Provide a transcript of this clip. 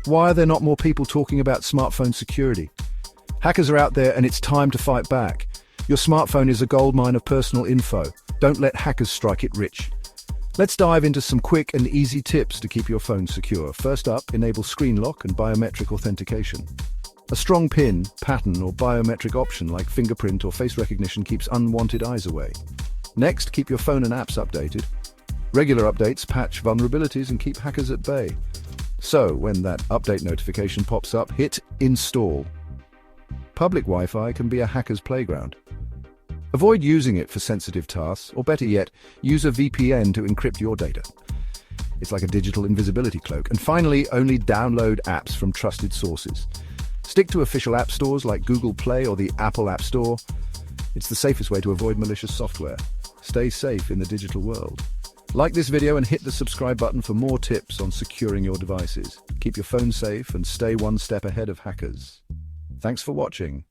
Why are there not more people talking about smartphone security? Hackers are out there and it's time to fight back. Your smartphone is a goldmine of personal info. Don't let hackers strike it rich. Let's dive into some quick and easy tips to keep your phone secure. First up, enable screen lock and biometric authentication. A strong PIN, pattern, or biometric option like fingerprint or face recognition keeps unwanted eyes away. Next, keep your phone and apps updated. Regular updates patch vulnerabilities and keep hackers at bay. So, when that update notification pops up, hit install. Public Wi-Fi can be a hacker's playground. Avoid using it for sensitive tasks, or better yet, use a VPN to encrypt your data. It's like a digital invisibility cloak. And finally, only download apps from trusted sources. Stick to official app stores like Google Play or the Apple App Store. It's the safest way to avoid malicious software. Stay safe in the digital world. Like this video and hit the subscribe button for more tips on securing your devices. Keep your phone safe and stay one step ahead of hackers. Thanks for watching.